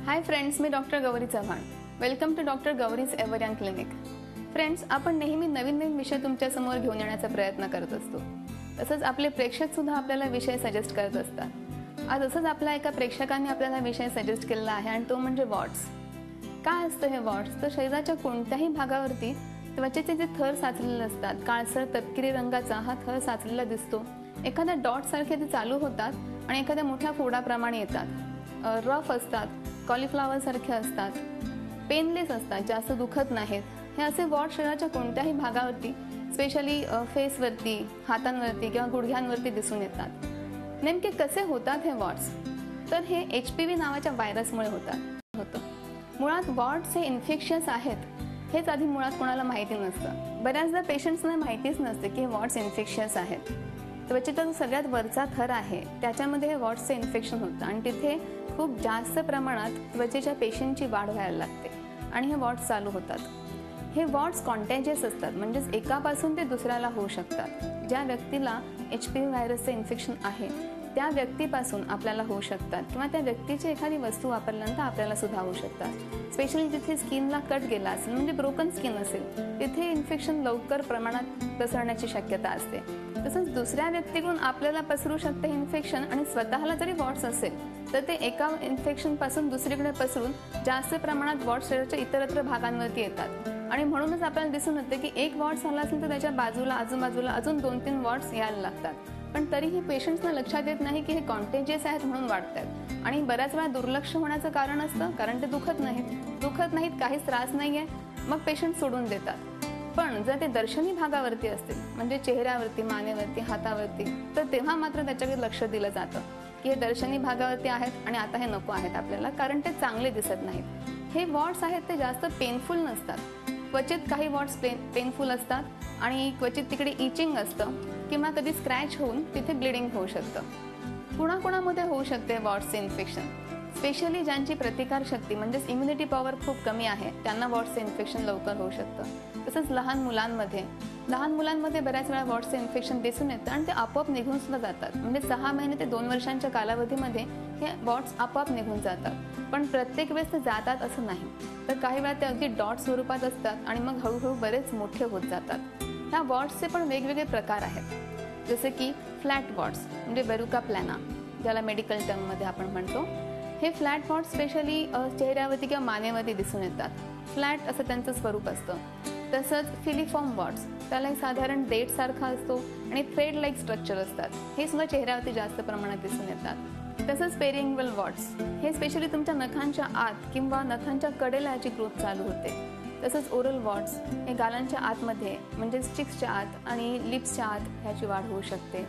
हाय friends, मी doctor Gauri Chavan. Welcome to doctor Gauri's ever young clinic. Friends, आपण नेहमी नवीन नवीन विषय तुमच्यासमोर घेऊन येण्याचा प्रयत्न करत असतो. तसंच आपले प्रेक्षक सुद्धा आपल्याला विषय सजेस्ट करत असतात. आज असंच आपल्या एका प्रेक्षकांनी आपल्याला विषय सजेस्ट केलेला आहे आणि तो म्हणजे वॉट्स. काय असतं हे वॉट्स? तर शरीराच्या कोणत्याही भागावरती त्वचेचे जे थर साचलेले असतात, काळसर तपकिरी रंगाचा हा थर साचलेला दिसतो. एखाद्या डॉट सारखे ते चालू होतात आणि एखाद्या मोठ्या फोडाप्रमाणे येतात. रफ असतात, कॉलीफ्लॉवर सारखे असतात, पेनलेस असतात, जास्त दुखत नाहीत. हे असे वॉट शरीराच्या कोणत्याही भागावरती, स्पेशली फेसवरती, हातांवरती किंवा गुडघ्यांवरती दिसून येतात. नेमके कसे होतात हे वॉट्स? तर हे HPV नावाच्या व्हायरसमुळे होतं. मुळात वॉट्स हे इन्फेक्शियस आहेत हेच आधी मुळात कोणाला माहिती नसतं. बऱ्याचदा पेशंट्सना माहितीच नसते की हे वॉट्स इन्फेक्शियस आहेत. त्वचेचा जो सगळ्यात वरचा थर आहे त्याच्यामध्ये हे वॉट्सचं इन्फेक्शन होतं आणि तिथे खूप जास्त प्रमाणात त्वचेच्या पेशींची वाढ व्हायला लागते आणि हे वॉट्स चालू होतात. हे वॉट्स कॉन्टॅजियस असतात, म्हणजेच एकापासून ते दुसऱ्याला होऊ शकतात. ज्या व्यक्तीला HPV व्हायरसचं इन्फेक्शन आहे त्या व्यक्तीपासून आपल्याला होऊ शकतात किंवा त्या व्यक्तीची एखादी वस्तू वापरल्यानंतर आपल्याला सुद्धा होऊ शकतात. स्पेशली जिथे स्किनला कट गेला असेल, म्हणजे ब्रोकन स्किन असेल, तिथे इन्फेक्शन लवकर प्रमाणात पसरण्याची शक्यता असते. तसंच दुसऱ्या व्यक्तीकडून आपल्याला पसरू शकते इन्फेक्शन आणि स्वतःला जरी वॉट्स असेल तर ते एका इन्फेक्शनपासून दुसरीकडे पसरून जास्त प्रमाणात वॉट्स शरीराच्या इतरत्र भागांवरती येतात. आणि म्हणूनच आपल्याला दिसून येते की एक वॉट्स आला असेल तर त्याच्या बाजूला आजूबाजूला अजून 2-3 वॉट्स यायला लागतात. पण तरीही पेशंट्सना लक्षात येत नाही की हे कॉन्टेजियस आहेत म्हणून वाढतात. आणि बऱ्याच वेळा दुर्लक्ष होण्याचं कारण असतं, कारण ते दुखत नाहीत, काहीच त्रास नाही आहे, मग पेशंट सोडून देतात. पण जर ते दर्शनी भागावरती असतील, म्हणजे चेहऱ्यावरती, मानेवरती, हातावरती, तर तेव्हा मात्र त्याच्याकडे लक्ष दिलं जातं की हे दर्शनी भागावरती आहेत आणि आता हे नको आहेत आपल्याला, कारण ते चांगले दिसत नाहीत. हे वॉट्स आहेत ते जास्त पेनफुल नसतात. क्वचित काही वॉट्स पेनफुल असतात आणि क्वचित तिकडे इचिंग असतं किंवा कधी स्क्रॅच होऊन तिथे ब्लिडिंग होऊ शकतं. कुणाकुणामध्ये होऊ शकते वॉट्सचे इन्फेक्शन? स्पेशली ज्यांची प्रतिकारशक्ती म्हणजेच इम्युनिटी पॉवर खूप कमी आहे त्यांना वॉट्सचे इन्फेक्शन लवकर होऊ शकतं. तसंच लहान मुलांमध्ये बऱ्याच वेळा वॉट्सचे इन्फेक्शन दिसून येतं आणि ते आपोआप निघून सुद्धा जातात. म्हणजे 6 महिने ते 2 वर्षांच्या कालावधीमध्ये हे वॉट्स आपोआप निघून जातात. पण प्रत्येक वेळेस ते जातात असं नाही, तर काही वेळा ते अगदी डॉट स्वरूपात असतात आणि मग हळूहळू बरेच मोठे होत जातात. ह्या वॉट्सचे पण वेगवेगळे प्रकार आहेत, जसे की फ्लॅट वॉट्स म्हणजे बेरुका प्लॅना, ज्याला मेडिकल टर्ममध्ये आपण म्हणतो. हे फ्लॅट वॉट्स स्पेशली चेहऱ्यावरती किंवा मानेवरती दिसून येतात. फ्लॅट असं त्यांचं स्वरूप असतं. तसंच फिलिफॉर्म वॉट्स, त्याला एक साधारण डेट सारखा असतो आणि थ्रेड लाईक स्ट्रक्चर असतात. हे सुद्धा चेहऱ्यावरती जास्त प्रमाणात दिसून येतात. तसंच पेरिंग्वल वॉट्स, हे स्पेशली तुमच्या नखांच्या आत किंवा नखांच्या कडेला याची ग्रोथ चालू होते. तसंच ओरल वॉट्स, हे गालांच्या आतमध्ये म्हणजे चिक्सच्या आत आणि लिप्सच्या आत ह्याची वाढ होऊ शकते.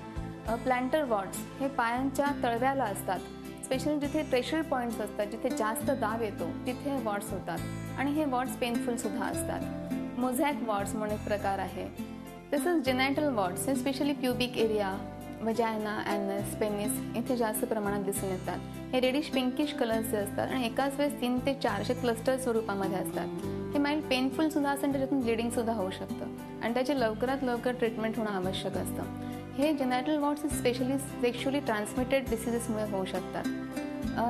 प्लॅन्टर वॉट्स, हे पायांच्या तळव्याला असतात. स्पेशली जिथे प्रेशर पॉईंट्स असतात, जिथे जास्त दाब येतो तिथे हे वॉट्स होतात आणि हे वॉट्स पेनफुल सुद्धा असतात. मोझॅक वॉट्स म्हणून एक प्रकार आहे. तसंच जेनायटल वॉट्स, हे specially pubic area, वजायना, anus, penis इथे जास्त प्रमाणात दिसून येतात. हे रेडिश पिंकिश कलरचे असतात आणि एकाच वेळेस 3 ते 4 क्लस्टर स्वरूपामध्ये असतात. हे माइल्ड पेनफुल सुद्धा असेल, त्याच्यातून ब्लिडिंग सुद्धा होऊ शकतं आणि त्याची लवकरात लवकर ट्रीटमेंट होणं आवश्यक असतं. हे genital warts specially sexually transmitted डिसीजेसमुळे होऊ शकतात.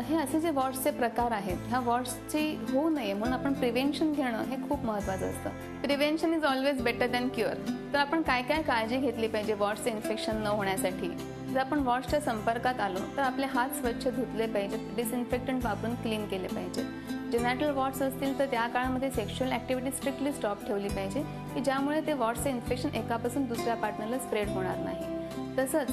हे असे जे वॉट्सचे प्रकार आहेत, ह्या वॉट्सची होऊ नये म्हणून आपण प्रिव्हेन्शन घेणं हे खूप महत्त्वाचं असतं. Prevention is always better than cure. तर आपण काय काय काळजी घेतली पाहिजे वॉट्सचे इन्फेक्शन न होण्यासाठी? जर आपण वॉट्सच्या संपर्कात आलो तर आपले हात स्वच्छ धुतले पाहिजेत, डिसइन्फेक्टंट वापरून क्लीन केले पाहिजेत. जेनायटल वॉट्स असतील तर त्या काळामध्ये सेक्शुअल ॲक्टिव्हिटी स्ट्रिक्टली स्टॉप ठेवली पाहिजे की ज्यामुळे ते वॉट्सचे इन्फेक्शन एकापासून दुसऱ्या पार्टनरला स्प्रेड होणार नाही. तसंच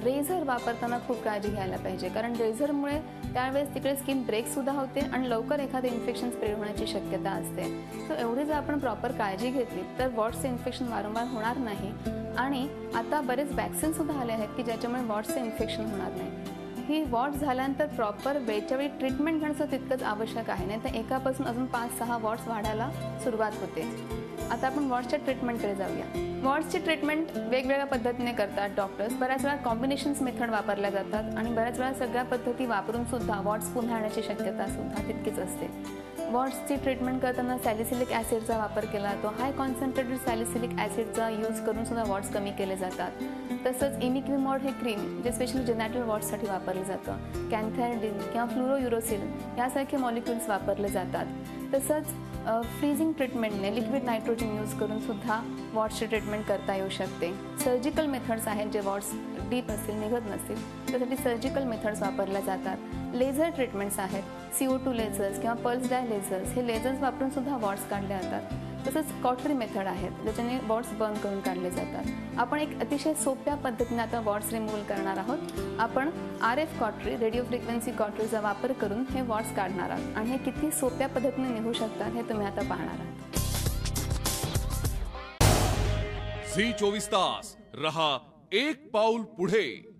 रेझर वापरताना खूप काळजी घ्यायला पाहिजे, कारण रेझरमुळे त्यावेळेस तिकडे स्किन ब्रेकसुद्धा होते आणि लवकर एखादं इन्फेक्शन स्प्रेड होण्याची शक्यता असते. सो एवढी जर आपण प्रॉपर काळजी घेतली तर वॉट्सचे इन्फेक्शन वारंवार होणार नाही. आणि आता बरेच वॅक्सिनसुद्धा आले आहेत की ज्याच्यामुळे वॉट्सचे इन्फेक्शन होणार नाही. ही वॉट्स झाल्यानंतर प्रॉपर वेळच्या वेळी ट्रीटमेंट घेणं तितकंच आवश्यक आहे, नाही तर एकापासून अजून 5-6 वॉट्स वाढायला सुरुवात होते. आता आपण वॉट्सच्या ट्रीटमेंटकडे जाऊया. वॉट्सची ट्रीटमेंट वेगवेगळ्या पद्धतीने करतात डॉक्टर्स. बऱ्याच वेळा कॉम्बिनेशन्स मेथड वापरल्या जातात आणि बऱ्याच वेळा सगळ्या पद्धती वापरून सुद्धा वॉट्स पुन्हा येण्याची शक्यता सुद्धा तितकीच असते. वॉट्सची ट्रीटमेंट करताना सॅलिसिलिक ॲसिडचा वापर केला जातो. हाय कॉन्सन्ट्रेटेड सॅलिसिलिक ॲसिडचा यूज करून सुद्धा वॉट्स कमी केले जातात. तसंच इमिक्विमॉड हे क्रीम जे स्पेशली जेनॅटल वॉट्ससाठी वापरलं जातं. कॅन्थॅरिडिन किंवा फ्लुरोयुरोसिल यासारखे मॉलिक्युल्स वापरले जातात. तसंच फ्रीजिंग ट्रीटमेंटने लिक्विड नायट्रोजन यूज करून सुद्धा वॉट्सची ट्रीटमेंट करता येऊ शकते. सर्जिकल मेथड्स आहेत जे वॉट्स डीप असतील, निघत नसतील, त्यासाठी सर्जिकल मेथड्स वापरल्या जातात. लेझर ट्रीटमेंट्स आहेत, CO2 लेझर्स किंवा पल्स डाय लेझर्स, हे लेझर्स वापरून सुद्धा वॉट्स काढले जातात. तसंच कॉटरी मेथड आहेत ज्याच्याने वॉट्स बर्न करून काढले जातात. आपण एक अतिशय सोप्या पद्धतीने आता वॉट्स रिमूव्हल करणार आहोत. आपण RF कॉटरी, रेडिओ फ्रिक्वेन्सी कॉटरीचा वापर करून हे वॉट्स काढणार आहोत आणि हे किती सोप्या पद्धतीने निघू शकतात हे तुम्ही आता पाहणार आहात. झी 24 तास रहा एक पाऊल पुढे.